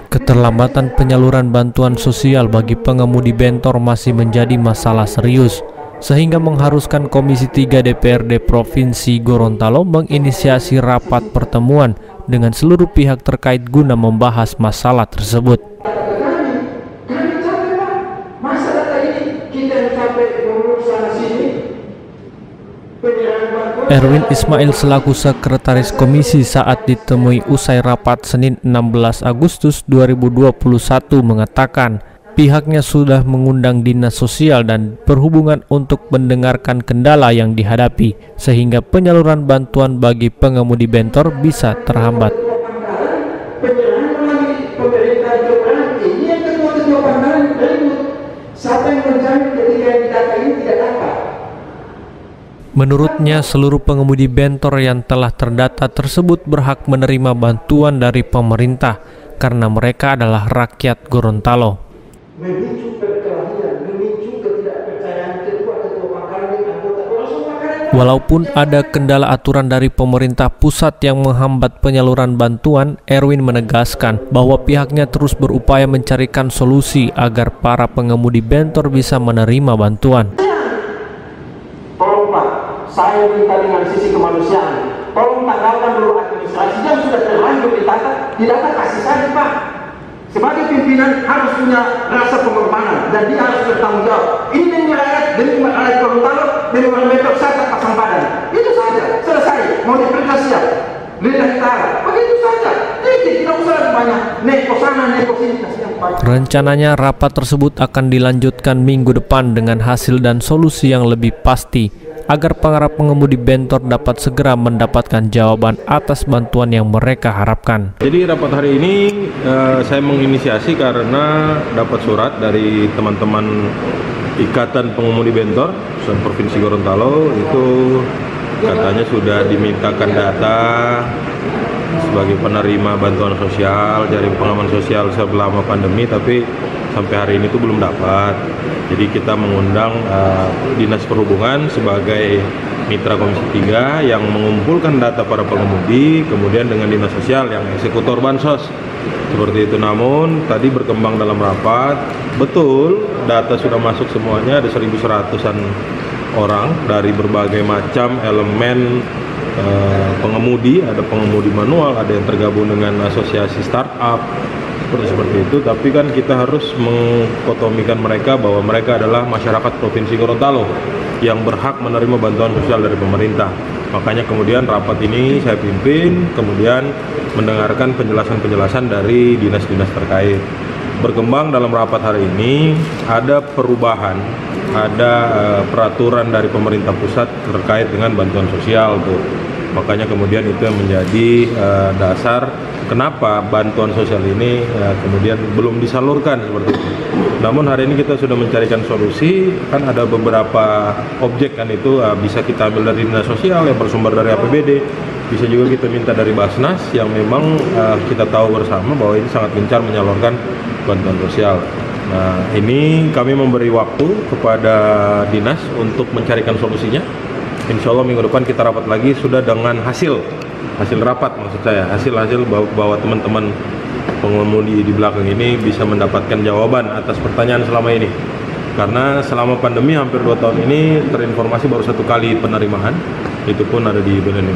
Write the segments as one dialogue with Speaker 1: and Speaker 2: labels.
Speaker 1: Keterlambatan penyaluran bantuan sosial bagi pengemudi bentor masih menjadi masalah serius, sehingga mengharuskan Komisi 3 DPRD Provinsi Gorontalo menginisiasi rapat pertemuan dengan seluruh pihak terkait guna membahas masalah tersebut. Erwin Ismail selaku sekretaris komisi saat ditemui usai rapat Senin 16 Agustus 2021 mengatakan pihaknya sudah mengundang Dinas Sosial dan Perhubungan untuk mendengarkan kendala yang dihadapi sehingga penyaluran bantuan bagi pengemudi bentor bisa terhambat. Menurutnya, seluruh pengemudi bentor yang telah terdata tersebut berhak menerima bantuan dari pemerintah karena mereka adalah rakyat Gorontalo. Walaupun ada kendala aturan dari pemerintah pusat yang menghambat penyaluran bantuan, Erwin menegaskan bahwa pihaknya terus berupaya mencarikan solusi agar para pengemudi bentor bisa menerima bantuan.
Speaker 2: Tolong Pak, saya minta dengan sisi kemanusiaan, tolong tanggalkan dulu administrasi yang sudah terlanjur didata kasih saja Pak. Sebagai pimpinan harus punya rasa pengorbanan dan dia harus bertanggung jawab. Ini demi rakyat Gorontalo, demi bentor saya pasang badan. Itu saja, selesai. Mau diperintah siap, lidah utara, begitu saja. Tidak usah banyak neko sana neko sini.
Speaker 1: Rencananya rapat tersebut akan dilanjutkan minggu depan dengan hasil dan solusi yang lebih pasti agar para pengemudi bentor dapat segera mendapatkan jawaban atas bantuan yang mereka harapkan.
Speaker 3: Jadi rapat hari ini saya menginisiasi karena dapat surat dari teman-teman Ikatan Pengemudi Bentor Provinsi Gorontalo, itu katanya sudah dimintakan data sebagai penerima bantuan sosial, jaring pengaman sosial selama pandemi, tapi sampai hari ini tuh belum dapat. Jadi kita mengundang Dinas Perhubungan sebagai mitra Komisi 3 yang mengumpulkan data para pengemudi, kemudian dengan Dinas Sosial yang eksekutor bansos. Seperti itu. Namun tadi berkembang dalam rapat, betul data sudah masuk semuanya, ada 1.100-an orang dari berbagai macam elemen pengemudi, ada pengemudi manual, ada yang tergabung dengan asosiasi startup, seperti itu. Tapi kan kita harus mengkotomikan mereka bahwa mereka adalah masyarakat Provinsi Gorontalo yang berhak menerima bantuan sosial dari pemerintah. Makanya kemudian rapat ini saya pimpin, kemudian mendengarkan penjelasan-penjelasan dari dinas-dinas terkait. Berkembang dalam rapat hari ini ada perubahan, ada peraturan dari pemerintah pusat terkait dengan bantuan sosial tuh. Makanya kemudian itu yang menjadi dasar kenapa bantuan sosial ini kemudian belum disalurkan seperti itu. Namun hari ini kita sudah mencarikan solusi, kan ada beberapa objek kan itu bisa kita ambil dari Dinas Sosial yang bersumber dari APBD, bisa juga kita minta dari Basnas yang memang kita tahu bersama bahwa ini sangat gencar menyalurkan bantuan sosial. Nah, ini kami memberi waktu kepada dinas untuk mencarikan solusinya. Insya Allah minggu depan kita rapat lagi sudah dengan hasil rapat, maksud saya hasil bahwa teman-teman pengemudi di belakang ini bisa mendapatkan jawaban atas pertanyaan selama ini. Karena selama pandemi hampir 2 tahun ini terinformasi baru 1 kali penerimaan, itu pun ada di BNN.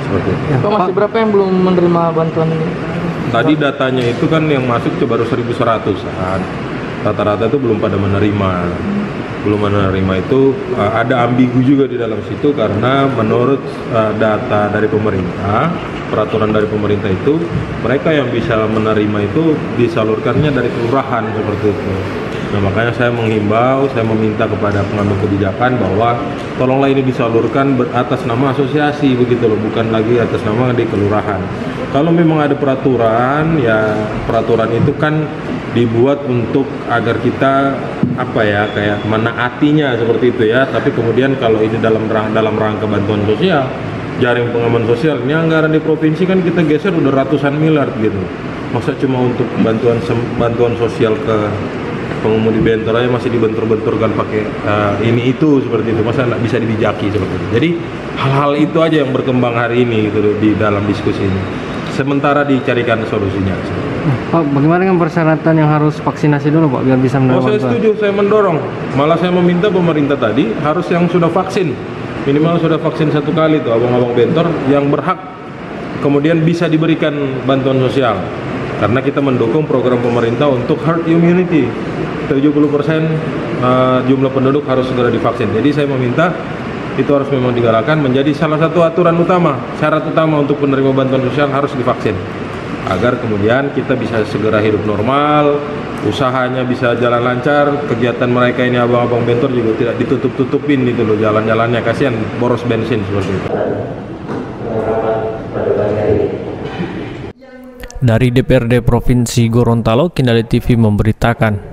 Speaker 3: Seperti itu.
Speaker 4: Pak, masih berapa yang belum menerima bantuan ini?
Speaker 3: Tadi datanya itu kan yang masuk itu baru 1.100-an. Rata-rata itu belum pada menerima. Belum menerima itu ada ambigu juga di dalam situ, karena menurut data dari pemerintah, peraturan dari pemerintah itu mereka yang bisa menerima itu disalurkannya dari kelurahan seperti itu. Nah, makanya saya menghimbau, saya meminta kepada pengambil kebijakan bahwa tolonglah ini disalurkan atas nama asosiasi begitu loh, bukan lagi atas nama di kelurahan. Kalau memang ada peraturan, ya peraturan itu kan dibuat untuk agar kita kayak menaatinya seperti itu ya. Tapi kemudian kalau ini dalam rangka bantuan sosial, jaring pengaman sosial, ini anggaran di provinsi kan kita geser udah ratusan miliar gitu. Masa cuma untuk bantuan sosial ke pengemudi bentor aja masih dibentur-benturkan pakai ini itu seperti itu, masa nggak bisa dibijaki seperti itu. Jadi hal-hal itu aja yang berkembang hari ini gitu di dalam diskusi ini. sementara dicarikan solusinya.
Speaker 1: Pak, bagaimana dengan persyaratan yang harus vaksinasi dulu Pak biar bisa menerima
Speaker 3: saya
Speaker 1: bantuan?
Speaker 3: setuju, saya mendorong. Malah saya meminta pemerintah tadi harus yang sudah vaksin, minimal sudah vaksin 1 kali tuh abang-abang bentor yang berhak kemudian bisa diberikan bantuan sosial. Karena kita mendukung program pemerintah untuk herd immunity. 70% jumlah penduduk harus segera divaksin. Jadi saya meminta itu harus memang digalakkan menjadi salah satu aturan utama, syarat utama untuk penerima bantuan sosial harus divaksin. Agar kemudian kita bisa segera hidup normal, usahanya bisa jalan lancar, kegiatan mereka ini abang-abang bentor juga tidak ditutup-tutupin gitu loh jalan-jalannya, kasihan boros bensin seperti itu.
Speaker 1: Dari DPRD Provinsi Gorontalo, Kendali TV memberitakan.